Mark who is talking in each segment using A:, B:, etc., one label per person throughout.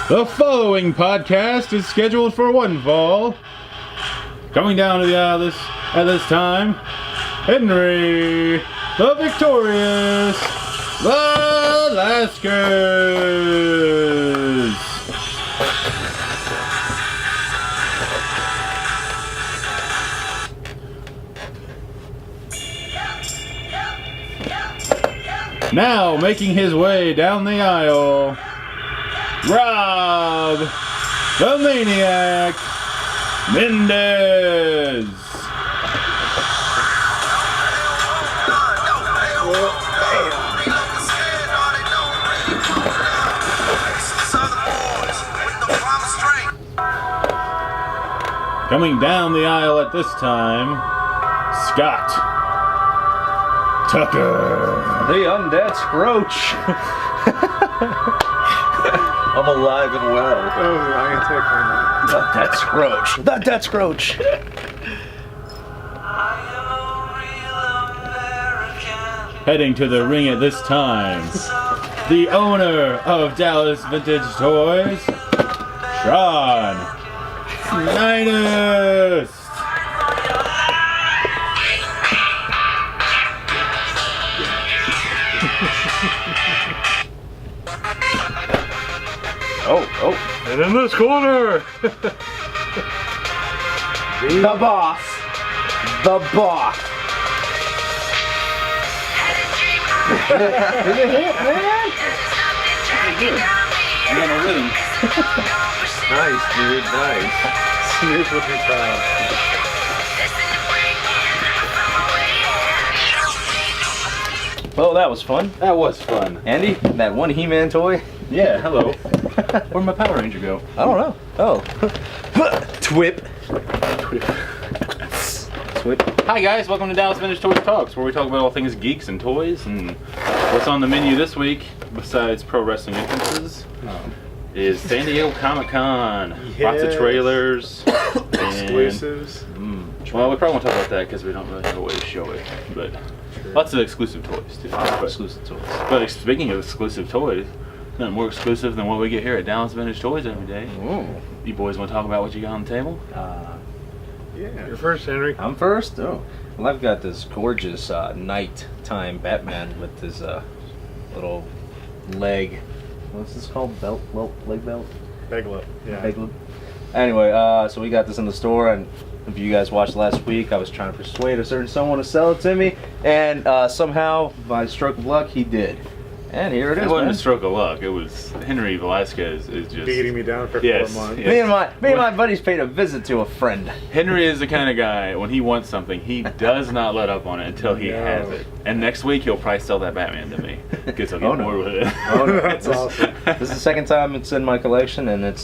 A: The following podcast is scheduled for one fall. Coming down to the aisle at this time, Henry the Victorious Velasquez. Now making his way down the aisle, Rob the Maniac Mendez. Coming down the aisle at this time, Scott Tucker.
B: The undead Scroach. I'm alive and well.
C: Oh, I'm gonna take one.
B: The dead Scroach. The dead Scroach.
A: Heading to the ring at this time, the owner of Dallas Vintage Toys, Sean Schneider.
C: Oh, and in this corner,
B: The boss. The boss. Is it hit, man?
A: I'm on a rhythm.
C: nice, dude, nice. Snoop would be proud.
B: Well, that was fun.
A: That was fun.
B: Andy, that one He-Man toy?
A: Yeah, hello. Where'd my Power Ranger go?
B: I don't know. Oh. Twip. Twip.
A: Hi guys, welcome to Dallas Vintage Toys Talks, where we talk about all things geeks and toys. And what's on the menu this week, besides pro wrestling entrances, is San Diego Comic-Con. Lots of trailers.
C: Exclusives.
A: Well, we probably won't talk about that because we don't really have a way to show it. But lots of exclusive toys too.
B: Exclusive toys.
A: But speaking of exclusive toys, nothing more exclusive than what we get here at Dallas Vintage Toys every day.
B: Ooh.
A: You boys want to talk about what you got on the table?
C: Yeah. You're first, Henry.
B: I'm first? Oh. Well, I've got this gorgeous nighttime Batman with his little leg. What's this called? Belt? Leg belt?
C: Beglet. Yeah.
B: Beglet. Anyway, so we got this in the store, and if you guys watched last week, I was trying to persuade a certain someone to sell it to me, and somehow, by stroke of luck, he did. And here it is.
A: It wasn't
B: man.
A: a stroke of luck. It was Henry Velasquez is just
C: Beating me down for 4 months.
A: Yes.
B: Me and my buddies paid a visit to a friend.
A: Henry is the kind of guy, when he wants something, he does not let up on it until he has it. And next week he'll probably sell that Batman to me because he'll get bored with it.
B: Oh, no.
C: That's awesome.
B: This is the second time it's in my collection, and it's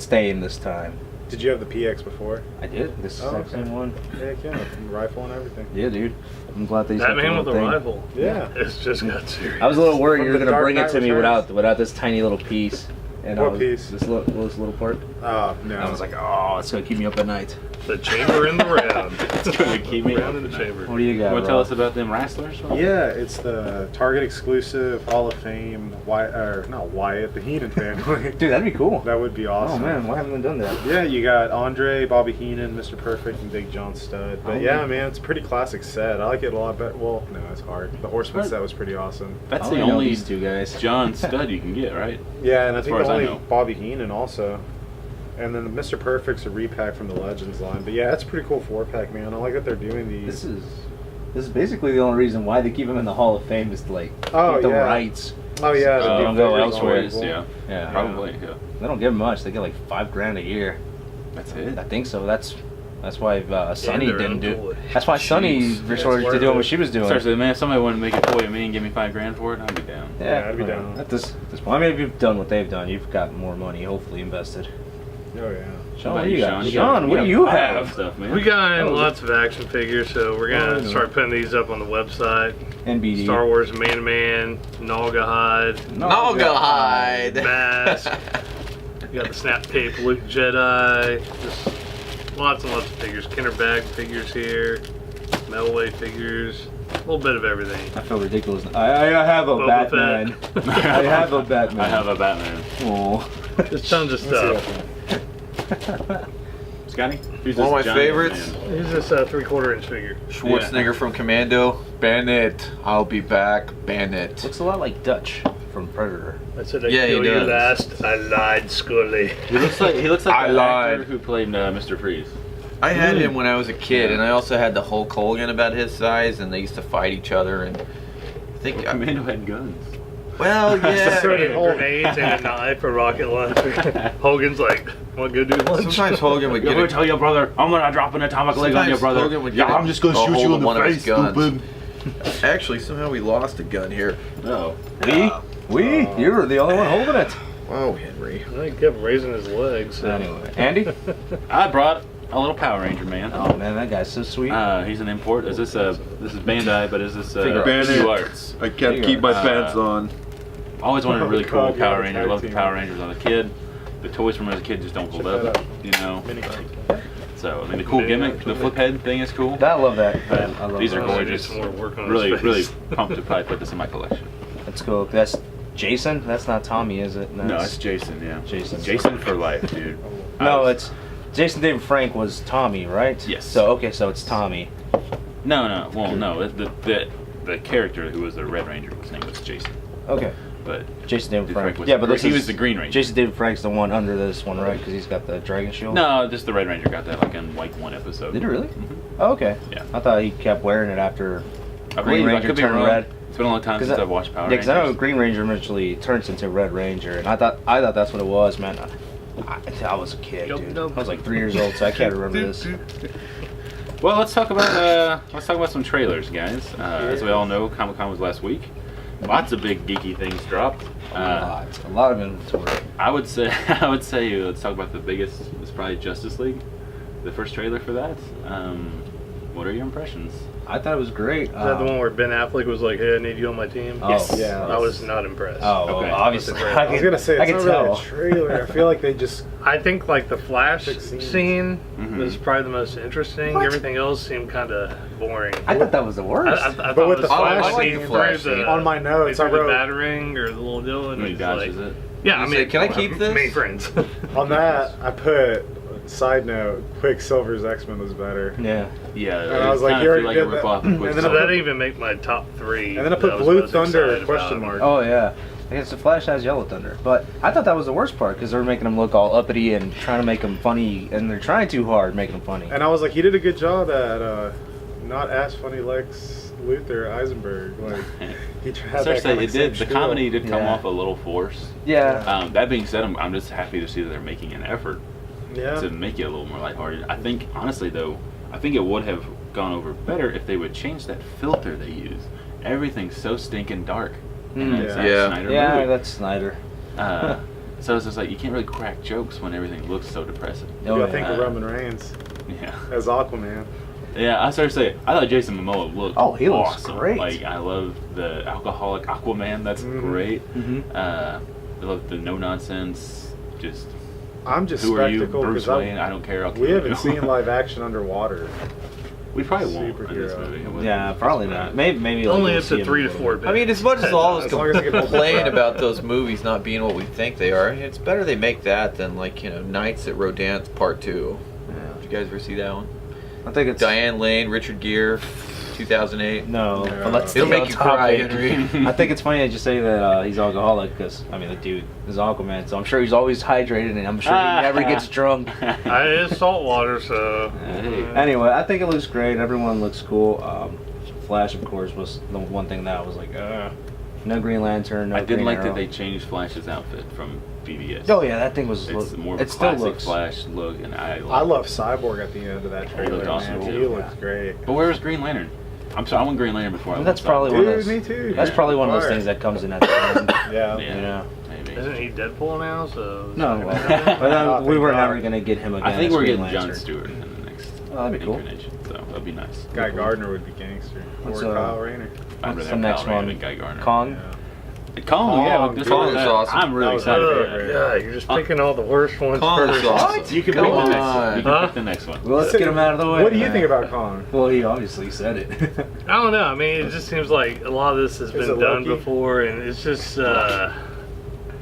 B: staying this time.
C: Did you have the PX before?
B: I did. This is the
C: okay.
B: same one.
C: Heck yeah, rifle and everything.
B: Yeah, dude. I'm glad they.
D: Batman with a rifle.
C: Yeah.
D: It's just got serious.
B: I was a little worried
C: From
B: you were
C: the
B: gonna
C: Dark
B: bring it
C: Knight
B: to me
C: Returns.
B: without this tiny little piece. And
C: What piece?
B: This little part.
C: Oh, no.
B: I was like, oh, it's gonna keep me up at night.
D: The chamber in the round.
A: It's going to keep me
D: round in the chamber.
B: What do you
A: You
B: got?
A: want to tell
B: Rob?
A: us about them wrestlers?
C: Yeah, it's the Target exclusive Hall of Fame, not Wyatt, the Heenan family.
B: Dude, that'd be cool.
C: That would be
B: Oh
C: awesome.
B: man, why haven't they done that?
C: Yeah, you got Andre, Bobby Heenan, Mr. Perfect, and Big John Studd. But yeah, man, it's a pretty classic set. I like it a lot better. Well, no, it's hard. The Horseman set was pretty awesome.
A: That's
B: I
A: the
B: only know
A: only
B: these two guys.
A: John Stud you can get, right?
C: Yeah, and I
A: As
C: think
A: far as I
C: only
A: know.
C: Bobby Heenan also. And then the Mr. Perfect's a repack from the Legends line. But yeah, it's a pretty cool 4-pack, man. I like that they're doing these.
B: This is basically the only reason why they keep him in the Hall of Fame is to like
C: Oh,
B: get the
C: yeah.
B: rights.
C: Oh yeah,
B: So
C: the
B: they don't
C: big
B: go
C: figures
B: elsewhere.
C: are cool.
A: Yeah.
B: Yeah.
A: Probably. Yeah.
B: They don't give much. They get like $5,000 a year.
A: That's it.
B: I think so. That's why Sunny
D: their
B: didn't
D: own
B: do.
D: toy.
B: That's why Sunny
A: Jeez.
B: resorted to
C: worth
B: doing
C: it.
B: what she was doing.
A: Seriously, man, if somebody wanted to make a toy of me and give me $5,000 for it, I'd be down.
C: Yeah, I'd be down.
B: At this point, I mean, if you've done what they've done, you've got more money hopefully invested.
C: Oh yeah.
B: Sean,
A: How
B: what
A: about
B: do you got?
A: Sean?
B: Sean, what do you
A: got a pile of
B: have?
A: Stuff, man.
D: We got
B: Oh.
D: lots of action figures, so we're
B: Oh, I
D: gonna
B: know.
D: start putting these up on the website.
B: NBD.
D: Star Wars Man-Man, Naugahyde,
E: Naugahyde.
D: Mask. You got the Snap Tape Luke Jedi. Just lots and lots of figures. Kenner Bag figures here. Metalweight figures. A little bit of everything.
B: I feel ridiculous. I have a
D: Boba
B: Batman. I have a Batman.
A: I have a Batman.
B: Oh.
D: Just tons of
C: Let's see
D: stuff.
C: that.
A: Scotty? Who's
E: One of
A: this
E: my
A: giant
E: favorites.
A: man?
D: Here's this 3/4 inch figure.
E: Schwarzenegger from Commando. Bandit. I'll be back. Bandit.
B: Looks a lot like Dutch from Predator.
D: I said I
E: Yeah, he
D: kill you
E: does.
D: last. I lied, Scully.
A: He looks like
E: I
A: the
E: lied.
A: actor who played Mr. Freeze.
E: I had him when I was a kid, and I also had the Hulk Hogan about his size, and they used to fight each other. And I think,
A: Commando had guns.
E: well, yeah.
C: So did Hulk.
D: Grenades and a knife for rocket launcher. Hogan's like, want to go do lunch?
E: Sometimes Hogan would
A: You're
E: get
A: gonna
E: a,
A: tell your brother I'm gonna drop an atomic leg on your
E: Sometimes
A: brother.
E: Hogan would
A: Yeah,
E: get
A: I'm just gonna
E: a
A: shoot
E: hold
A: you
E: of
A: in the
E: one of his
A: face,
E: guns.
A: stupid.
E: Actually, somehow we lost a gun here.
A: Oh.
B: We? You're the only one holding it.
E: Whoa, Henry.
D: He kept raising his legs. So.
B: Anyway, Andy?
A: I brought a little Power Ranger man.
B: Oh man, that guy's so sweet.
A: He's an import. Is this this is Bandai, but is this
B: Figure
F: Bandit.
A: Q Arts?
F: I can't keep my pants on.
A: Always wanted a really
C: Oh,
A: cool
C: God,
A: Power
C: yeah,
A: Ranger.
C: tag
A: Loved the
C: team.
A: Power Rangers as a kid. The toys from as a kid just don't hold
C: Check that
A: up,
C: out.
A: you know.
C: Mini card.
A: So I mean, the cool gimmick, the flip head thing is cool.
B: I love that. I love
A: These are
B: that.
D: I need
A: gorgeous.
D: some more work on
A: Really,
D: his
A: really
D: face.
A: pumped to probably put this in my collection.
B: That's cool. That's Jason. That's not Tommy, is it?
A: No, it's Jason. Yeah,
B: Jason.
A: Jason for life, dude.
B: No, it's Jason David Frank was Tommy, right?
A: Yes.
B: So okay, so it's Tommy.
A: No. Well, no. The character who was the Red Ranger, his name was Jason.
B: Okay.
A: But
B: Jason David Frank.
A: Frank was
B: Yeah, but this
A: he
B: is,
A: was the Green Ranger.
B: Jason David Frank's the one under this one, right? Because he's got the dragon shield.
A: No, just the Red Ranger got that like in like one episode.
B: Did he really?
A: Mhm.
B: Oh, okay.
A: Yeah.
B: I thought he kept wearing it after
A: I
B: Green
A: believe I
B: Ranger
A: could be
B: turned
A: wrong.
B: red.
A: It's been a long time since I've watched Power
B: Yeah, because I know
A: Rangers.
B: Green Ranger eventually turns into Red Ranger, and I thought that's what it was, man. I was a kid,
D: Yup,
B: dude.
D: yup.
B: I was like 3 years old, so I can't remember this.
A: Well, let's talk about some trailers, guys. As we all know, Comic-Con was last week. Lots of big geeky things dropped.
B: A lot of inventory.
A: I would say let's talk about the biggest. It's probably Justice League, the first trailer for that. What are your impressions?
B: I thought it was great.
D: Is that the one where Ben Affleck was like, "Hey, I need you on my team"?
B: Oh,
A: Yes.
C: Yeah.
D: I was not impressed.
B: Oh, well,
A: Okay.
B: obviously.
C: I was gonna say
B: I
C: it's
B: can
C: not
B: tell.
C: really a trailer. I feel like they just
D: I think like the Flash
C: Big scenes.
D: scene
A: Mhm.
D: was probably the most interesting.
B: What?
D: Everything else seemed kind of boring.
B: I thought that was the
D: I
B: worst.
D: thought
C: But with
D: it
C: the
D: was fun.
C: Flash
D: Like,
C: scene-
D: he
E: the Flash
D: threw the-
E: scene.
C: on my notes.
D: he
C: I
D: threw the
C: wrote
D: battering or the little deal, and
A: When he
D: he's
A: dodges
D: like,
A: it.
D: "Yeah, I
E: You
D: mean,
E: say, "Can I keep this?"
D: Main friends.
C: on that. I put side note: Quicksilver's X-Men was better.
B: Yeah.
A: Yeah,
C: And I was like,
A: kind
C: you
A: of
C: already
A: feel like
C: did
A: a
C: that.
A: rip-off of
C: And then
D: So
A: Quicksilver.
D: that didn't even make my top 3.
C: And then I put
D: that was
C: Blue
D: most
C: Thunder
D: excited
C: question
D: about.
C: mark.
B: Oh yeah. I guess the Flash has Yellow Thunder, but I thought that was the worst part because they were making him look all uppity and trying to make him funny, and they're trying too hard making him funny.
C: And I was like, he did a good job at not as funny Lex Luthor Eisenberg. Like he tried that
A: Seriously,
C: kind
A: it did. The
C: spiel.
A: comedy did come
B: Yeah.
A: off a little forced.
B: Yeah.
A: That being said, I'm just happy to see that they're making an effort
C: Yeah.
A: to make it a little more lighthearted. I think, honestly, though, I think it would have gone over better if they would change that filter they use. Everything's so stinking dark. in that
C: Yeah.
A: Zack
E: Yeah.
A: Snyder
B: Yeah,
A: movie.
B: that's Snyder.
A: So it's just like you can't really crack jokes when everything looks so depressing.
C: You
B: Oh,
C: gotta think
B: yeah.
C: of Roman Reigns
A: Yeah.
C: as Aquaman.
A: Yeah, I started to say I thought Jason Momoa looked
B: Oh, he looks
A: awesome.
B: great.
A: Like I love the alcoholic Aquaman. That's
C: Mhm.
A: great.
B: Mhm.
A: I love the no nonsense. Just
C: I'm just
A: who are you,
C: spectacle
A: Bruce
C: because
A: Wayne? I don't care. I'll
C: we
A: kill
C: haven't
A: you.
C: seen live action underwater.
A: We probably won't in this
C: Superhero.
A: movie. It wouldn't
B: Yeah,
A: be
B: probably
A: just
B: not.
A: bad.
B: Maybe like,
D: Only
B: we'll
D: up
B: see
D: to
B: him
D: 3
B: a
D: to
B: little
D: 4
B: bit.
D: bits.
E: I mean, as much as all of us
C: As long as they get
E: complain
C: the-
E: about those movies not being what we think they are, it's better they make that than like Knights at Rodanthe Part 2. Did you guys ever see that one?
B: I think it's
E: Diane Lane, Richard Gere, 2008.
B: No,
C: Yeah.
B: but let's
E: It'll
B: stay
E: make
B: on
E: you cry,
B: topic.
E: Henry.
B: I think it's funny that you say that he's alcoholic because I mean the dude is Aquaman, so I'm sure he's always hydrated and I'm sure he never gets drunk.
D: It is saltwater, so.
A: Hey.
B: Anyway, I think it looks great. Everyone looks cool. Flash, of course, was the one thing that I was like, no Green Lantern, no
A: I did
B: Green
A: like
B: Arrow.
A: that they changed Flash's outfit from BVS.
B: Oh yeah, that thing was.
A: It's more of a
B: it still
A: classic
B: looks.
A: Flash look, and I
C: I love Cyborg at the end of that trailer.
A: looked awesome,
C: Man.
A: too.
C: He looks great.
A: But where was Green Lantern? I'm sorry, I want Green Lantern before I
B: That's
A: want
B: probably
A: Cyborg.
B: one of
C: Dude,
B: those.
C: me too.
B: That's probably one of those
C: Fire.
B: things that comes in at the end.
C: Yeah.
A: Yeah,
B: You know.
A: maybe.
D: Isn't he Deadpool now? So.
B: No,
A: Well,
B: but
C: Oh,
B: we were
C: thank God.
B: never gonna get him again.
A: I think
B: as
A: we're
B: Green
A: getting Jon
B: Lantern.
A: Stewart in the next
B: Oh, that'd be cool.
A: incarnation, so that'd be nice.
C: Guy Gardner would be gangster.
B: What's,
C: Or Kyle Rayner.
A: I'd
B: What's
A: rather
B: the next
A: Kyle Rayner
B: one?
A: than Guy Gardner.
B: Kong.
C: Yeah.
A: Kong, yeah,
C: Kong,
A: this
C: dude.
A: one,
E: Kong is awesome.
A: I'm really
C: That was
A: excited
C: my
A: for
C: favorite.
A: that.
D: Yeah, you're just picking all the worst ones
E: Kong is
D: first.
E: awesome.
A: You can
E: Come
A: pick the
E: on.
A: next one. You can
D: Huh?
A: pick the next one.
B: Well, let's get him out of the way.
C: What do you
B: man.
C: think about Kong?
B: Well, he obviously said it.
D: I don't know. I mean, it just seems like a lot of this has
C: Is
D: been
C: it
D: done
C: Loki?
D: before, and it's just.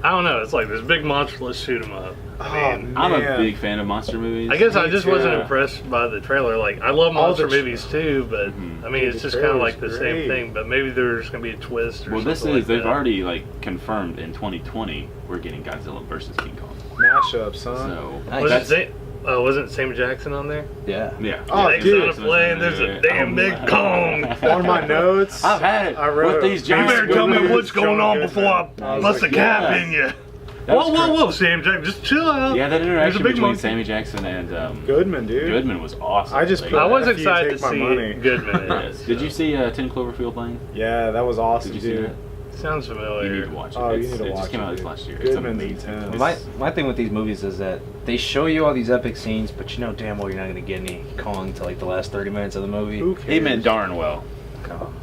D: I don't know. It's like this big monster. Let's shoot him up. I mean,
A: I'm a
C: Man.
A: big fan of monster movies.
D: I guess I just wasn't
C: Yeah.
D: impressed by the trailer. Like, I love
C: All
D: monster
C: the
D: movies too, but I mean,
C: Dude,
D: it's
C: the
D: just kind of
C: trailer's
D: like the same
C: great.
D: thing. But maybe there's gonna be a twist or
A: Well, this is
D: something like
A: they've
D: that.
A: already like confirmed in 2020 we're getting Godzilla versus King Kong.
C: Mashup, son.
A: So
B: Nice.
D: Wasn't Samuel Jackson on there?
B: Yeah.
A: yeah.
C: Oh,
D: Thanks
C: dude.
D: on a plane. There's a damn big Kong.
C: On my notes,
A: I've had it
C: I wrote,
A: with these
D: You
A: giant
D: better tell me
C: Goodman,
D: what's going on
C: John
D: before I
C: Goodman. I was
D: bust
C: like,
D: a cap
A: yeah.
D: in you.
A: That was
D: Whoa, Sam Jackson, just chill out.
A: Yeah, that
D: There's a
A: interaction
D: big
A: between
D: monkey.
A: Sammy Jackson and
C: Goodman, dude.
A: Goodman was awesome.
C: I just
A: Like,
C: put-
D: I was
C: After you
D: excited
C: take
D: to
C: my
D: see
C: money.
D: Goodman in
A: yes.
D: it.
A: Did you see 10 Cloverfield Lane?
C: Yeah, that was awesome,
A: Did you see
C: dude.
A: that?
D: Sounds
A: You need
D: familiar.
A: to watch it.
C: Oh, you
A: It's-
C: need to
A: it
C: watch
A: just came
C: it,
A: out this
C: dude.
A: last year.
C: Goodman's
A: it's amazing.
C: intense.
B: My thing with these movies is that they show you all these epic scenes, but you know damn well you're not gonna get any Kong till like the last 30 minutes of the movie.
C: Who cares?
A: He meant darn well.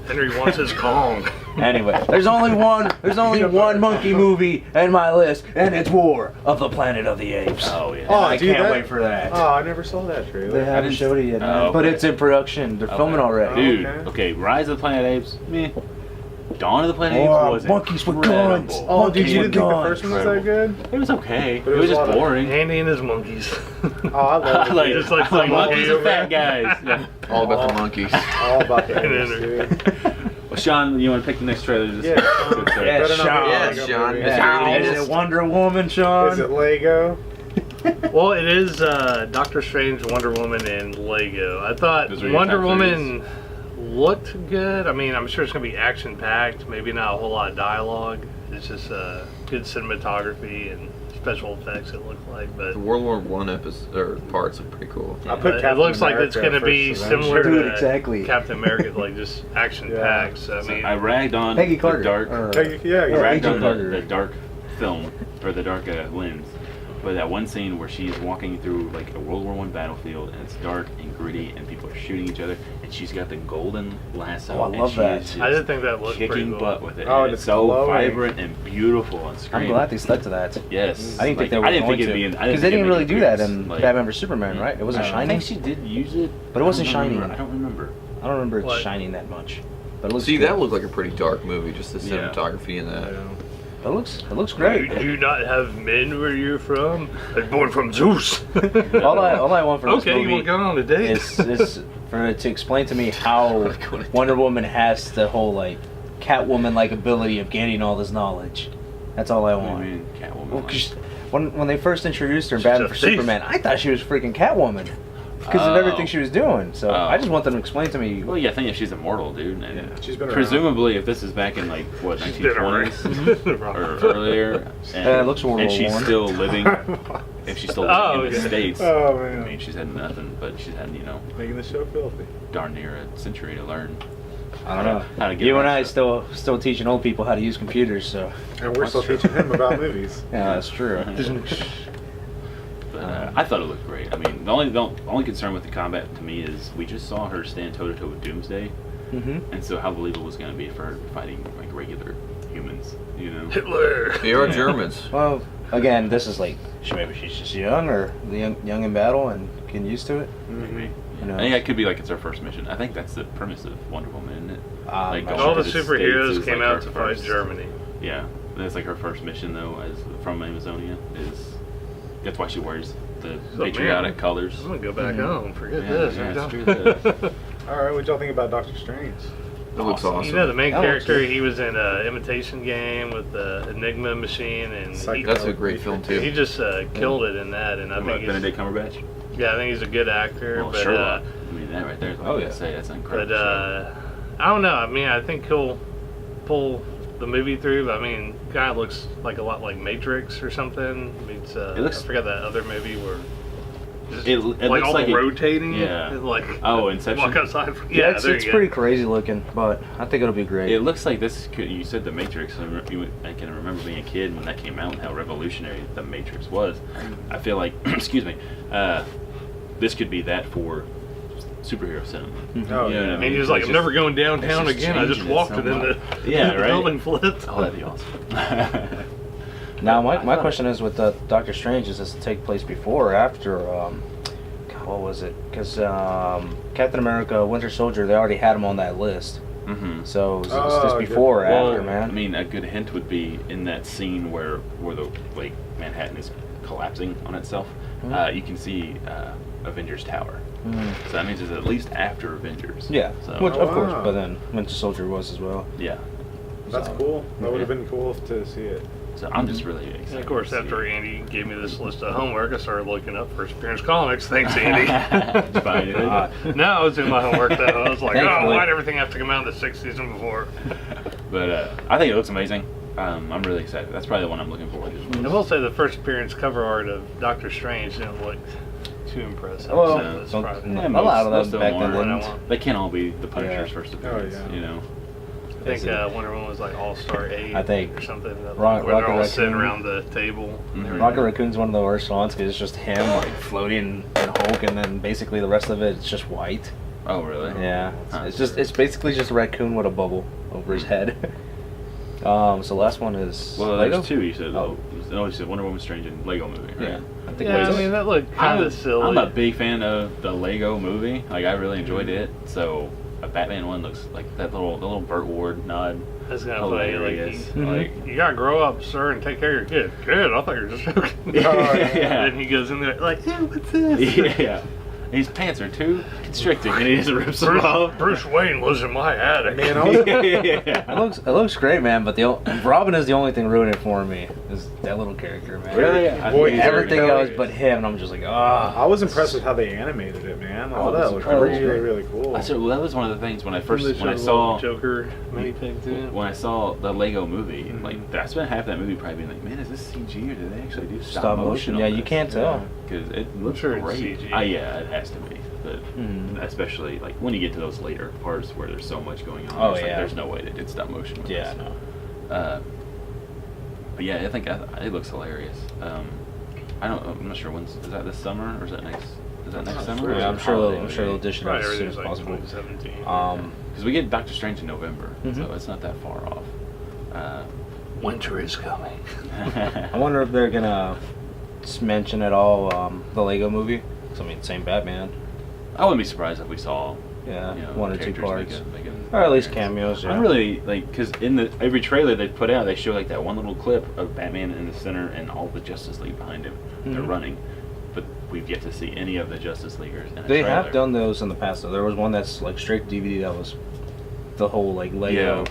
D: Henry wants his Kong.
B: Anyway, there's only one monkey movie in my list, and it's War of the Planet of the Apes.
A: Oh yeah.
C: Oh,
B: I
C: dude,
B: can't
C: that-
B: wait for that.
C: Oh, I never saw that
B: They
C: trailer.
B: haven't
A: didn't-
B: showed it yet, man.
A: Oh,
B: But
A: okay.
B: it's in production. They're filming already.
A: Dude,
C: Okay.
A: okay, Rise of the Planet of the Apes, meh. Dawn of the Planet of the
B: Oh,
A: Apes was
B: monkeys with
A: incredible.
B: guns.
C: Oh, dude, you
B: Monkeys
C: didn't think the
B: with
C: first one was
A: guns.
C: that good?
A: It was okay.
C: But
A: It was
C: a
A: just
C: lot of-
A: boring.
D: Andy and his monkeys.
C: Oh, I love it.
A: like,
C: dude.
D: Just like
A: I like
D: some
A: monkeys
D: monkey
A: and fat guys. Yeah.
E: All about the monkeys.
C: All about the
D: And
C: Apes,
D: then-
C: dude.
A: Well, Sean, you want to pick the next trailer? Just
C: Yeah, Sean.
A: Good
B: Yeah,
C: Better not be
B: Sean.
C: a
E: Yeah,
C: Lego
E: Sean.
C: movie.
B: Yeah. Is it Wonder Woman, Sean?
C: Is it Lego?
D: Well, it is Doctor Strange, Wonder Woman, and Lego. I thought
A: Those are your
D: Wonder
A: top
D: Woman looked good. I mean, I'm sure it's going to be action-packed, maybe not a whole lot of dialogue. It's just good cinematography and special effects, it looked like. But
E: The World War One episode or parts are pretty cool.
C: I put
D: it
C: Captain
D: looks like it's
C: America
D: going to be
C: First
D: similar
C: Avenger.
B: Dude,
D: to
B: exactly.
D: Captain America, like just action-packed. So, I mean,
A: I ragged on
B: Peggy
A: the
B: Carter.
A: dark.
C: Yeah,
A: I
B: Yeah,
A: ragged
B: Agent
A: on
B: Carter.
A: the dark film or the dark lens. But that one scene where she's walking through like a World War I battlefield and it's dark and gritty and people are shooting each other and she's got the golden lasso.
B: Oh, I
A: and
B: love
A: she
B: that.
A: is
D: I
A: just
D: did think that looked pretty
A: kicking
D: cool.
A: butt with it.
C: Oh,
A: and
C: it's
A: it's so
C: glowing.
A: vibrant and beautiful on screen.
B: I'm glad they stuck to that.
A: Yes.
B: I didn't think they were
A: I didn't
B: going
A: think it'd
B: to.
A: be in,
B: Because they didn't really do that in
A: like,
B: Batman vs Superman, right? It wasn't
A: I
B: shining.
A: think she did use it,
B: But it wasn't
A: I don't
B: shining.
A: remember. I don't remember.
B: I don't remember it
D: What?
B: shining that much. But it looks
E: See,
B: good.
E: that looked like a pretty dark movie. Just the
A: Yeah.
E: cinematography in that.
B: It looks
D: Do
B: great.
D: you not have men where you're from? I'm born from Zeus.
B: all I want from
D: Okay,
B: this
D: you want
B: movie
D: to go on a date?
B: is for it to explain to me how Wonder Woman has the whole like Catwoman like ability of gaining all this knowledge. That's all I
A: What do
B: want.
A: you mean, Catwoman?
B: Well, 'cause when they first introduced her in
D: She's
B: Batman
D: a
B: for
D: thief.
B: Superman, I thought she was freaking Catwoman because of
A: Oh.
B: everything she was doing. So
A: Oh.
B: I just want them to explain to me.
A: Well, yeah, I think if she's immortal, dude, and
B: Yeah.
C: She's been around.
A: presumably if this is back in like what
D: She's been
A: 1920s
D: around.
A: or earlier, and,
B: it looks World
A: and
B: War
A: she's
B: One.
A: still living, if she's still living
D: Oh,
A: in the
D: okay.
A: states,
C: Oh,
A: I
C: man.
A: mean, she's had nothing, but she's had
C: Making the show filthy.
A: darn near a century to learn.
B: I don't know.
A: How to get
B: You and
A: around
B: I
A: stuff.
B: still teaching old people how to use computers. So
C: And we're still teaching him about movies.
B: yeah, that's true.
A: But I thought it looked great. I mean, the only concern with the combat to me is we just saw her stand toe to toe with Doomsday,
B: hmm
A: and so how believable was going to be for her fighting like regular humans, you know?
D: Hitler.
E: They are Germans.
B: Well, again, this is like maybe she's just young or young in battle and getting used to it.
A: Maybe.
B: You know?
A: I think that could be like it's our first mission. I think that's the premise of Wonder Woman, isn't it?
B: Like,
A: going
D: All
A: to
D: the
A: States
D: superheroes
A: is,
D: came
A: like,
D: out
A: her
D: to fight
A: first-
D: Germany.
A: Yeah, that's like her first mission though, as from Amazonia. That's why she wears the
D: So,
A: patriotic
D: man,
A: colors.
D: I'm gonna go back home. Forget
A: Yeah,
D: this.
A: yeah,
D: I'm
A: it's
D: done.
A: true,
C: All right, what'd y'all think about Doctor Strange?
E: It looks awesome.
D: You know, the main
B: That looks
D: character,
B: good.
D: he was in Imitation Game with the Enigma machine, and
C: Psycho.
E: That's a great film
D: he
E: too.
D: just killed it in that. And I
A: What,
D: think he's,
A: Benedict Cumberbatch?
D: yeah, I think he's a good actor.
A: Well,
D: but
A: Sherlock. I mean, that right there is what
B: Oh,
A: I
B: yeah.
A: gotta say. That's an incredible.
D: but I don't know. I mean, I think he'll pull the movie through. But I mean, guy looks like a lot like Matrix or something. It's,
A: It looks-
D: I forgot that other movie where. Just,
A: It
D: like
A: looks
D: all
A: like
D: the
A: it-
D: rotating.
A: yeah.
D: Like
A: Oh, Inception?
D: Walk outside.
B: yeah,
D: Yeah, there
B: it's
D: you go.
B: pretty crazy looking, but I think it'll be great.
A: It looks like this. You said The Matrix. I can remember being a kid when that came out and how revolutionary The Matrix was. I feel like, excuse me, this could be that for superhero cinema.
C: Oh,
A: You know what I
C: yeah.
D: And
A: mean?
D: he was like,
A: It's
D: I'm
A: just-
D: never going downtown
A: it's just
D: again. I just
A: changing it
D: walked
A: so
D: it in the,
A: much. Yeah,
D: the
A: right?
D: building flipped.
A: Oh, that'd be awesome.
B: Now,
A: I
B: my
A: thought-
B: question is with Doctor Strange, does this take place before or after? God, what was it? Because Captain America, Winter Soldier, they already had him on that list.
A: Mm-hmm.
B: So is
C: Oh,
B: this
C: good.
B: before or
A: Well,
B: after, man?
A: I mean, a good hint would be in that scene where the like Manhattan is collapsing on itself.
B: Mhm.
A: You can see Avengers Tower.
B: Mhm.
A: So that means it's at least after Avengers.
B: Yeah,
A: So
B: which of course,
C: wow.
B: but then Winter Soldier was as well.
A: yeah.
C: That's
B: So,
C: cool. That would have
A: yeah.
C: been cool to see it.
A: So I'm just really excited.
D: And of course,
A: to see
D: after
A: it.
D: Andy gave me this list of homework, I started looking up First Appearance Comics. Thanks, Andy.
A: Fine, it is.
D: No, I was doing my homework though. I was like, oh,
B: Thankfully.
D: why'd everything have to come out in the 60s and before?
A: But I think it looks amazing. I'm really excited. That's probably the one I'm looking forward to.
D: I will say the first appearance cover art of Doctor Strange didn't look too impressive.
B: Well,
D: so that's
B: don't-
D: probably-
B: no.
A: Yeah,
B: A lot of
A: most
B: them
A: of
B: back
A: them
B: then
A: are.
B: didn't.
A: They can't all be the Punisher's
B: Yeah.
A: first appearance.
C: yeah.
A: You know.
D: I think Wonder Woman was like All-Star 8
B: I think
D: or something.
B: Rocket
D: where they're all
B: Raccoon-
D: sitting around the table.
A: Mhm.
B: Rocket Raccoon's one of the worst ones because it's just him like floating in Hulk, and then basically the rest of it it's just white.
A: Oh really?
B: Yeah,
A: Huh.
B: it's basically just a raccoon with a bubble over his head. So last one is
A: Well,
B: Lego.
A: there's two. You said.
B: Oh.
A: No, you said Wonder Woman, Strange, and Lego movie. Right?
B: Yeah, I think
D: Yeah, I
B: Lego's-
D: mean that looked kind of silly.
A: I'm a big fan of the Lego movie. Like I really enjoyed it. So a Batman one looks like the little Burt Ward nod.
D: That's kind of funny. Like,
A: Hilarious.
B: Mhm.
A: Like
D: you gotta grow up, sir, and take care of your kid. Kid, I thought you were just joking.
A: Yeah.
D: And then he goes in there like, yeah, what's this?
A: yeah. His pants are too constricting, and he just rips them off.
D: Bruce Wayne lives in my attic.
C: Man, I was
A: yeah.
B: It looks great, man. But Robin is the only thing ruining it for me. Is that little character, man?
A: Really? I
C: Boy,
A: think he's
B: Everything
A: very
B: else
A: good.
B: but him, and I'm just like, ah.
C: I was impressed with how they animated it, man.
A: Oh,
C: Oh, that
A: that's
C: looked
A: incredible.
C: really, really cool.
A: I said, well, that was one of the things when I first
D: They
A: when I
D: showed
A: saw
D: Joker minifig too.
A: when I saw the Lego movie,
C: Mhm.
A: like I spent half that movie probably being like, man, is this CG or did they actually do
B: Stop motion.
A: on
B: Yeah, you
A: this?
B: can't tell.
A: Because it looks
D: sure it's
A: great.
D: CG.
A: Yeah, it has to be. But
B: Mhm.
A: especially like when you get to those later parts where there's so much going on,
B: Oh,
A: it's like,
B: yeah.
A: there's no way they did stop motion. With
B: Yeah,
A: this.
B: no.
A: But yeah, I think it looks hilarious. I'm not sure when's is that this summer or is that next? Is that next summer? or is
B: Yeah,
A: it
B: I'm sure
A: holiday
B: they'll
A: movie?
B: dish it out
D: Probably
B: as soon
D: everything's
B: as
D: like
B: possible.
D: 2017.
A: Because we get Doctor Strange in November,
B: Mhm.
A: so it's not that far off.
D: Winter is coming.
B: I wonder if they're gonna just mention at all the Lego movie. 'Cause, I mean, same Batman.
A: I wouldn't be surprised if we saw
B: Yeah,
A: you know,
B: one or two
A: characters
B: parts,
A: make
B: or at least
A: appearance.
B: cameos. Yeah.
A: I'm really like because in every trailer they put out, they show like that one little clip of Batman in the center and all the Justice League behind him. They're
B: Mhm.
A: running, but we've yet to see any of the Justice Leaguers in a
B: They
A: trailer.
B: have done those in the past. Though there was one that's like straight DVD that was the whole like Lego,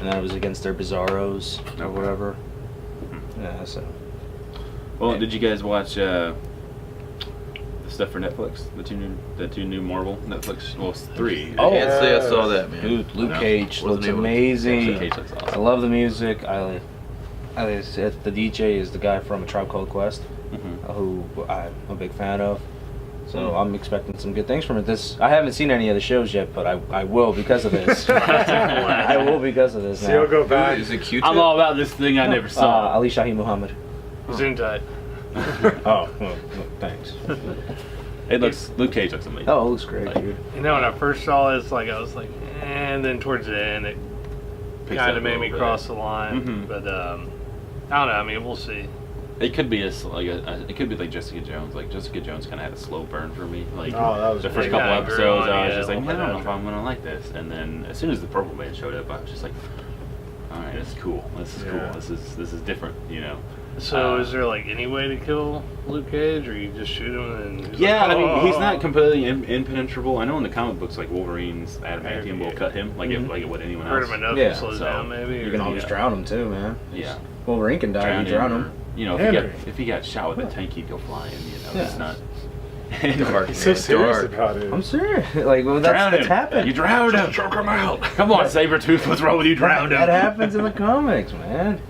B: and that was against their Bizarros or
A: Okay.
B: whatever.
A: Mhm.
B: Yeah, so
A: Well, did you guys watch the stuff for Netflix? The two new Marvel Netflix. Well, it's 3.
B: Oh,
E: I can't say I saw that, man.
B: dude, Luke
A: No,
B: Cage
A: wasn't
B: looks
A: able to-
B: amazing.
A: Luke Cage looks awesome.
B: I love the music. I said the DJ is the guy from A Tribe Called Quest,
A: Mhm.
B: who I'm a big fan of. So
A: Hmm.
B: I'm expecting some good things from it. I haven't seen any of the shows yet, but I will because of this. I will because of this
C: So you'll
B: now.
C: go back.
E: Is it cute?
A: I'm all about this thing I never saw.
B: Ali Shahi Muhammad.
D: Zoom tight.
B: Oh, well, thanks.
A: It looks Luke Cage looks amazing.
B: Oh, it looks great,
A: Like,
B: dude.
D: You know, when I first saw it, it's like I was like, and then towards the end, it
A: Picks
D: kind
A: up
D: of
A: a
D: made me
A: little bit.
D: cross the line.
A: Mhm.
D: But I don't know. I mean, we'll see.
A: It could be it could be like Jessica Jones. Like Jessica Jones kind of had a slow burn for me. Like
C: Oh, that was
A: the first
C: great.
A: couple
D: Yeah, I agree
A: episodes,
D: on,
A: I was
D: yeah,
A: just
D: a
A: like, man, I
D: little
A: don't know
D: bit
A: if I'm gonna like this. And then as soon as the Purple Man showed up, I was just like, all right, this is cool. This is
C: Yeah.
A: cool. This is different. You know.
D: So, is there like any way to kill Luke Cage, or you just shoot him and? He's
A: Yeah,
D: like,
A: I mean, he's
D: "Oh."
A: not completely impenetrable. I know in the comic books, like Wolverine's adamantium will
D: Yeah.
A: cut him, like
B: Mhm.
A: like it would anyone
D: Hurt
A: else.
D: him enough
B: Yeah,
D: to slow
A: so
D: down, maybe.
B: You
D: or-
B: can always
A: Yeah.
B: drown him too, man.
A: Yeah.
B: Wolverine can die. You drown him.
A: or, you know,
C: Henry.
A: if he got shot with a tank, he'd go flying. You know,
B: Yeah.
A: it's not.
E: Dark,
C: He's so
E: man,
C: serious
E: dark.
C: about it.
B: I'm serious. Like, well,
A: Drown
B: that's
A: him.
B: happened.
A: You drowned him.
D: Choke him out.
A: Come on, Sabretooth. What's wrong with you? Drowned him.
B: That happens in the comics, man.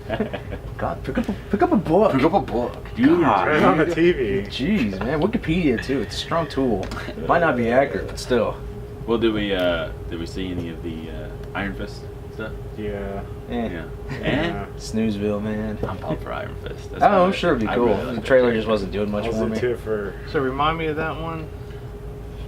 B: God, pick up a book.
A: Pick up a book. Dude.
C: Right on the TV.
B: Jeez, man. Wikipedia too. It's a strong tool. Might not be accurate, but still.
A: Well, did we see any of the Iron Fist stuff?
C: Yeah.
A: Yeah.
B: Eh.
C: Yeah.
B: Snoozeville, man.
A: I'm pumped for Iron Fist. That's
B: Oh,
A: what
B: I'm sure it'd be
A: I
B: cool.
A: really like
B: The
A: that
B: trailer
A: character.
B: just wasn't doing much
C: I was
B: for
C: into
B: me.
C: it for.
D: So remind me of that one.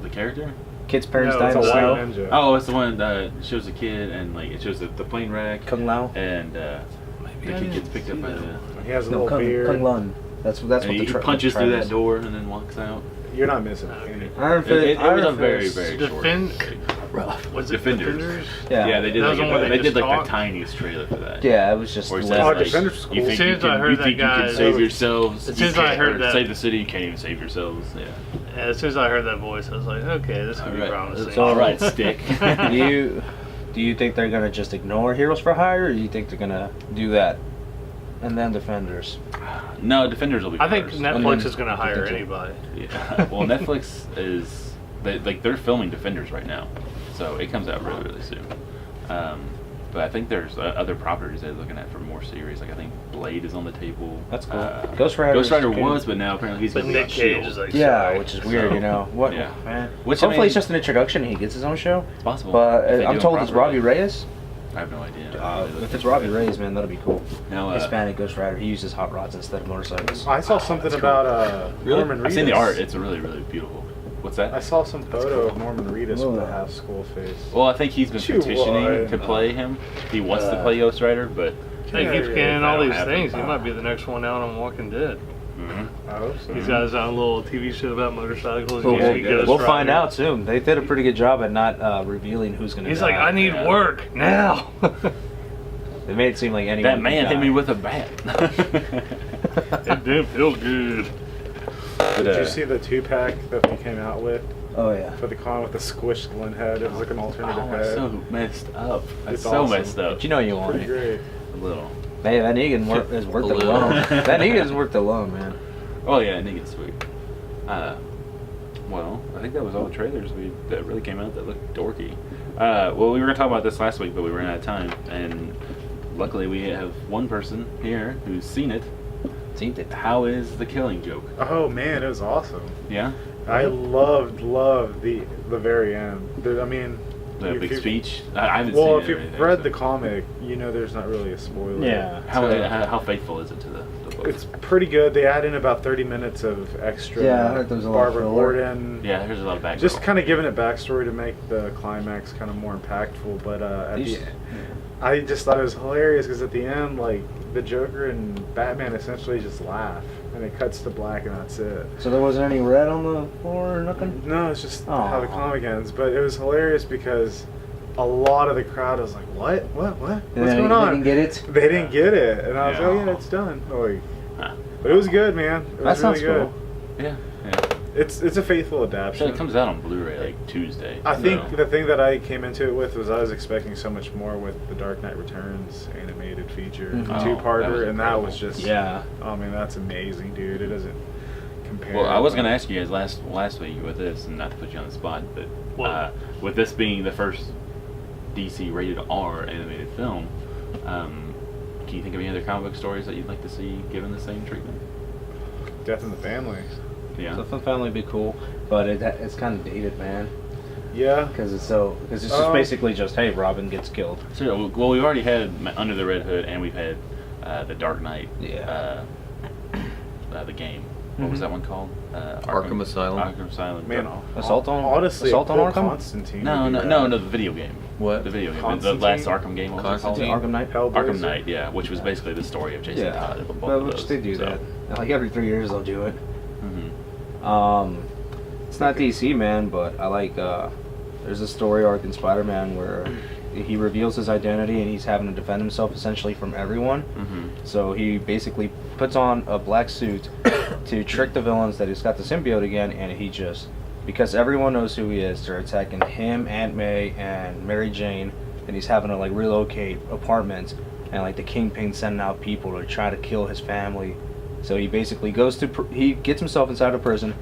A: The character?
B: Kids' parents
D: No,
B: died
C: It's
B: in
C: a
B: the
C: white
B: snow.
C: ninja.
A: Oh, it's the one that shows a kid and like it shows the plane wreck
B: Kung Lao.
A: and the
D: Maybe I
A: kid
D: didn't
A: gets picked up
D: see
A: by
D: that
A: the.
D: one.
C: He has a
B: No,
C: little beard.
B: Kung Lun. That's
A: And
B: what
A: he
B: the
A: punches through that
B: door.
A: door and then walks out.
C: You're not missing
D: Okay.
C: anything.
B: Iron
A: It
B: Fist.
A: was a
B: Iron
A: very
B: Fist.
A: very short.
D: Defend.
B: rough.
D: Was it
A: Defenders.
B: Yeah.
A: they did
D: That
A: like
D: was the one where
A: they
D: they
A: did
D: just
A: like
D: talked?
A: the tiniest trailer for that.
B: Yeah, it was just
A: Where it
B: less-
A: says,
C: Oh,
A: like,
C: Defenders was
A: you
C: cool.
A: think
D: As soon
A: you
D: as I
A: can,
D: heard
A: you
D: that
A: think you
D: guy-
A: can save
C: As
A: yourselves.
D: soon
A: You
D: as I
A: can't,
D: heard
A: or
D: that-
A: save the city, you can't even save yourselves. Yeah.
D: Yeah, as soon as I heard that voice, I was like, okay, this could be promising.
B: So-
A: All right, stick.
B: Do you think they're gonna just ignore Heroes for Hire, or do you think they're gonna do that? And then Defenders.
A: No, Defenders will be
D: I think
A: first.
D: Netflix is going to hire
B: Defenders.
D: anybody.
A: Yeah. Well, Netflix is they're filming Defenders right now, so it comes out really really soon. But I think there's other properties they're looking at for more series. Like I think Blade is on the table.
B: That's cool. Ghost Rider
A: Ghost Rider
B: is good.
A: was, but now apparently he's
D: But
A: going to be
D: Nick
A: on
D: Cage
A: Shield.
D: is like,
B: Yeah,
D: sorry.
B: which is weird,
A: So,
B: you know. What?
A: yeah.
B: Man.
A: Which, I
B: Hopefully it's
A: mean-
B: just an introduction. And he gets his own show.
A: It's possible.
B: But
A: If they
B: I'm
A: do it
B: told it's Robbie
A: properly.
B: Reyes.
A: I have no idea.
B: If it's Robbie Reyes, man, that'll be cool.
A: Now,
B: Hispanic Ghost Rider. He uses hot rods instead of motorcycles.
C: I saw something
A: that's
C: about
A: Really?
C: Norman Reedus.
A: I've seen the art. It's really really beautiful. What's that?
C: I saw some photo of Norman Reedus
B: Whoa.
C: with a half skull face.
A: Well, I think he's been
C: You
A: petitioning
C: would.
A: to play him. He wants to play Ghost Rider, but
D: He keeps getting
A: I
D: all
A: don't
D: these
A: have
D: things.
A: it.
D: He might be the next one out on Walking Dead.
C: I hope so.
D: He's got his own little TV show about motorcycles.
B: Well,
D: He's
A: Yeah,
D: a
A: he
D: Ghost
A: does.
B: we'll
D: Rider.
B: find out soon. They did a pretty good job at not revealing who's going to
D: He's
B: die.
D: like, I need
A: Yeah.
D: work now.
B: They made it seem like anyone.
A: that man
B: could
A: hit me
B: die.
A: with a bat.
D: It didn't feel good.
A: But,
C: Did you see the 2-pack that they came out with
B: Oh yeah.
C: for the con with the squished Glen head? It was like an alternative
A: Oh, it's
C: head.
A: so messed up. It's
C: It's
A: so
C: awesome.
A: messed up.
B: But you know you want
C: Pretty
B: it.
C: great.
A: A little.
B: Hey, that Negan is worth it
E: A little.
B: alone. That Negan is worth it alone, man.
A: Oh yeah, Negan's sweet. Well, I think that was all the trailers that really came out that looked dorky. Well, we were gonna talk about this last week, but we ran out of time, and luckily we have one person here who's seen it.
B: Seen it.
A: How is The Killing Joke?
C: Oh man, it was awesome.
A: Yeah,
C: I loved the very end. I mean,
A: the
C: if
A: big
C: you-
A: speech. I haven't
C: Well,
A: seen
C: if
A: it or
C: you've
A: anything,
C: read
A: so-
C: the comic, you know there's not really a spoiler.
B: Yeah.
A: how faithful is it to the book?
C: It's pretty good. They add in about 30 minutes of extra.
B: Yeah, I heard there was a lot of
C: Barbara
B: filler.
C: Gordon.
A: Yeah, there's a lot of background.
C: Just kind of giving it backstory to make the climax kind of more impactful. But at
B: These-
C: the I just thought it was hilarious because at the end, like the Joker and Batman essentially just laugh, and it cuts to black, and that's it.
B: So there wasn't any red on the floor or nothing?
C: No, it's just how the
B: Aw.
C: comic ends. But it was hilarious because a lot of the crowd was like, "What? What's
B: And
C: going
B: they
C: on?"
B: didn't get it?
C: They didn't get it, and I was
A: Yeah.
C: like, "Oh yeah, it's done." Like,
A: Huh.
C: but it was good, man. It
B: That
C: was
B: sounds
C: really good.
B: cool.
A: Yeah.
C: It's a faithful
A: So
C: adaptation.
A: it comes out on Blu-ray like Tuesday.
C: I think
A: so-
C: the thing that I came into it with was I was expecting so much more with the Dark Knight Returns animated feature,
B: Mhm.
C: the
A: Oh, that
C: two-parter,
A: was
C: and that was
A: incredible.
C: just
B: Yeah.
C: Oh man, that's amazing, dude. It doesn't compare.
A: Well, I was going to ask you guys last week with this, and not to put you on the spot, but
D: Well-
A: with this being the first DC rated R animated film, can you think of any other comic book stories that you'd like to see given the same treatment?
C: Death in the Family.
A: Yeah.
B: So Fun Family would be cool, but it's kind of dated, man.
C: Yeah.
B: Because it's just basically just, hey, Robin gets killed.
A: So, well, we've already had Under the Red Hood, and we've had the Dark Knight.
B: Yeah.
A: The game. What was
B: Mhm.
A: that one called?
E: Arkham Asylum.
A: Arkham Asylum.
C: Man,
B: Assault on-
C: honestly,
B: Assault on
C: Paul
B: Arkham?
C: Constantine.
A: No,
C: would
A: no,
C: be
A: no,
C: rad.
A: no, the video game.
E: What?
A: The video game. The
C: Constantine?
A: last Arkham game. What was it called?
E: Constantine?
B: Arkham Knight?
C: Hellblazer?
A: Arkham Knight, yeah, which was basically the story of Jason Todd. of both
B: but
A: of
B: which
A: those,
B: they do
A: so.
B: that. Like every 3 years they'll do it.
A: Mhm.
B: It's not DC, man, but I like. There's a story arc in Spider-Man where he reveals his identity and he's having to defend himself essentially from everyone.
A: Mhm.
B: So he basically puts on a black suit to trick the villains that he's got the symbiote again, and he just, because everyone knows who he is, they're attacking him, Aunt May, and Mary Jane, and he's having to like relocate apartments, and like the Kingpin sending out people to try to kill his family. So he basically goes to, he gets himself inside a prison,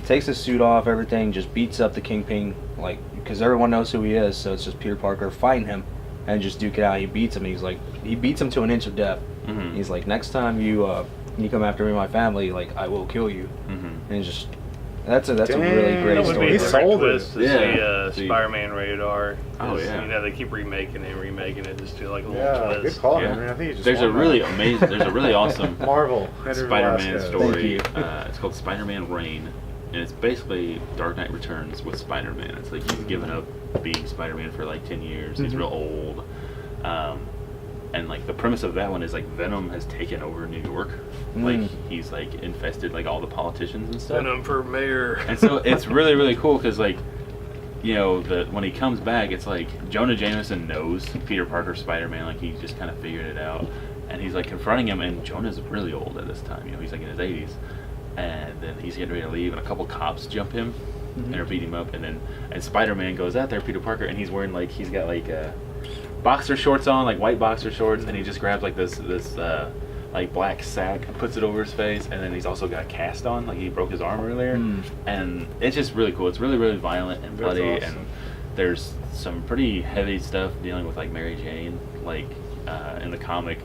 B: takes his suit off, everything, just beats up the Kingpin, like, because everyone knows who he is, so it's just Peter Parker fighting him, and just duke it out. He beats him, he beats him to an inch of death.
A: Mhm.
B: He's like, next time you come after me and my family, like, I will kill you.
A: Mhm.
B: And it's just, that's a really
C: Dang.
B: great
D: That would
B: story.
D: be a
C: He
D: great
C: sold it.
D: twist to
A: Yeah.
D: see Spider-Man rated R.
A: Oh,
D: 'cause,
A: yeah.
D: You know, they keep remaking it, just do like a little
C: Yeah, good
D: twist.
C: call,
A: Yeah.
C: man. I think you just
A: There's a
C: won
A: really
C: that.
A: amazing, there's a really awesome
C: Marvel Henry
A: Spider-Man
C: Velasquez.
B: Thank
A: story.
B: you.
A: It's called Spider-Man Reign, and it's basically Dark Knight Returns with Spider-Man. It's like he's given up being Spider-Man for like 10 years. He's
B: Mhm.
A: real old. And like the premise of that one is like Venom has taken over New York. Like he's like infested like all the politicians and stuff.
D: Send him for mayor.
A: And so it's really really cool because like you know, when he comes back, it's like Jonah Jameson knows Peter Parker's Spider-Man, like he just kind of figured it out, and he's like confronting him, and Jonah's really old at this time, you know, he's like in his 80s, and then he's getting ready to leave, and a couple cops jump him, and they're beating him up, and Spider-Man goes out there, Peter Parker, and he's wearing like, he's got like boxer shorts on, like white boxer shorts, and he just grabs like this like black sack and puts it over his face, and then he's also got a cast on, like he broke his arm earlier, and it's just really cool. It's really, really violent and bloody,
C: awesome.
A: and there's some pretty heavy stuff dealing with like Mary Jane, like in the comic,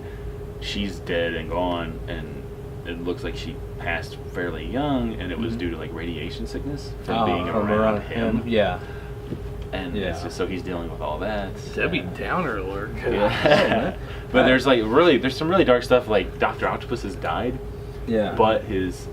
A: she's dead and gone, and it looks like she passed fairly young, and it was due to like radiation sickness from being around him.
B: Yeah.
A: And it's just, so he's dealing with all that.
D: Debbie Downer alert.
A: Yeah. But there's some really dark stuff, like Dr. Octopus has died,
B: Yeah.
A: but his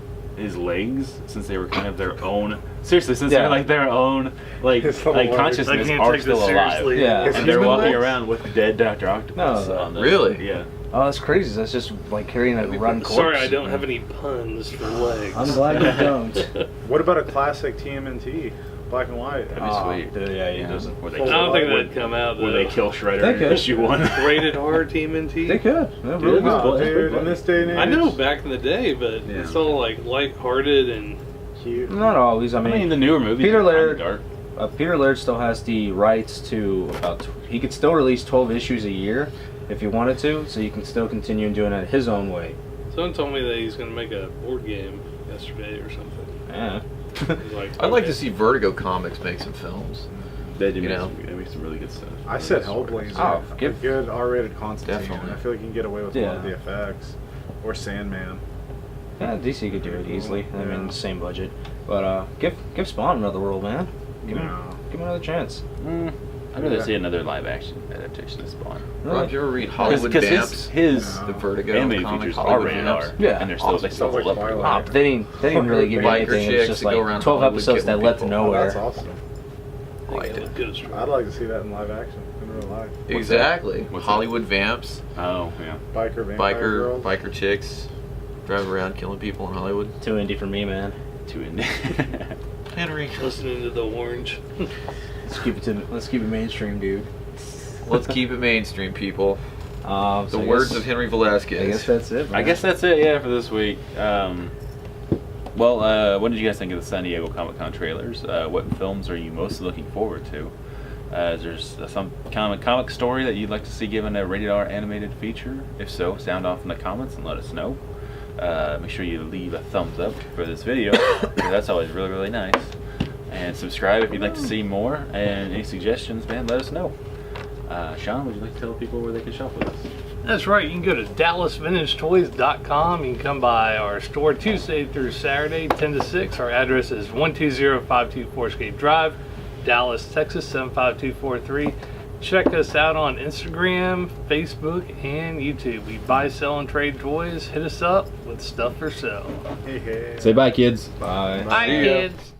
A: legs, since they were kind of their own, seriously, since they're like their own like
C: His little legs.
A: consciousness,
D: I can't
A: are
D: take
A: still
D: this
A: alive.
D: seriously.
B: Yeah.
C: His
A: And they're
C: human
A: walking
C: legs?
A: around with dead Dr. Octopus.
B: No.
A: On the,
E: Really?
A: Yeah.
B: Oh, that's crazy. That's just like carrying a run corpse.
D: Sorry, I don't have any puns for legs.
B: I'm glad you don't.
C: What about a classic TMNT, black and white?
A: That'd be sweet.
B: Dude, yeah, he doesn't.
A: Where they
C: I
D: I
A: kill,
D: don't think that'd come out.
A: where they kill Shredder
B: They
A: in
B: could.
A: issue 1.
D: Rated R TMNT.
B: They could. Yeah, really
C: No,
B: good.
C: dude, in this day and age,
D: I know back in the day, but it's all like lighthearted and
C: cute.
B: Not always. I
A: I mean,
B: mean,
A: the newer movies
B: Peter
A: are kinda
B: Laird-
A: dark.
B: Peter Laird still has the rights to he could still release 12 issues a year if he wanted to, so you can still continue doing it his own way.
D: someone told me that he's going to make a board game yesterday or something.
B: Yeah.
D: He's like,
E: I'd like
D: okay.
E: to see Vertigo Comics make some films.
A: They do
E: You
A: make
E: know.
A: some really good stuff.
C: I said Hellblazer.
B: Oh,
C: a
B: give-
C: good R-rated Constantine.
E: Definitely.
C: I feel like you can get away with a lot of the
B: Yeah.
C: effects. Or Sandman.
B: Yeah, DC could do it easily. I mean,
C: Yeah.
B: same budget. But give Spawn another world, man. Give him another chance.
A: I'd rather
C: Yeah.
A: see another live action adaptation of Spawn.
E: Rob, did you ever read Hollywood
A: Because
E: Vamps?
A: his
C: No.
E: The Vertigo
A: animated
E: comic,
A: features
E: Hollywood
A: are rated
E: Vamps?
A: R.
B: Yeah.
A: And they're still, they still
C: Sounds
A: hold
C: like
A: up pretty
C: Twilight.
A: well.
B: They didn't really give you
E: Biker
B: anything. It was
E: chicks
B: just
E: that go
B: like
E: around
B: 12
E: Hollywood
B: episodes that
E: killing
B: led to
E: people.
C: Oh,
B: nowhere.
C: that's awesome.
E: I liked it.
D: Good story.
C: I'd like to see that in live action, in real life.
E: Exactly.
A: What's
E: Hollywood Vamps,
A: Oh, yeah.
C: Biker vampire girls.
E: biker chicks, driving around killing people in Hollywood.
B: Too indie for me, man.
A: Too in.
E: Henry,
D: Listening to the orange.
B: Let's keep it mainstream, dude.
E: let's keep it mainstream, people.
B: So
E: The
B: I
E: words
B: guess-
E: of Henry Velasquez.
B: I guess that's it.
A: I
B: man.
A: guess that's it, yeah, for this week. What did you guys think of the San Diego Comic-Con trailers? What films are you most looking forward to? Is there some comic story that you'd like to see given a rated R animated feature? If so, sound off in the comments and let us know. Make sure you leave a thumbs up for this video, 'cause that's always really, really nice. And subscribe if you'd like to see more. And any suggestions, man, let us know. Sean, would you like to tell people where they can shop with us?
D: That's right. You can go to DallasVintageToys.com. You can come by our store Tuesday through Saturday, 10 to 6. Our address is 120524 Skate Drive, Dallas, Texas, 75243. Check us out on Instagram, Facebook, and YouTube. We buy, sell, and trade toys. Hit us up with stuff for sale.
C: Hey, hey.
A: Say bye, kids.
B: Bye.
D: Bye,
E: See ya.
D: kids.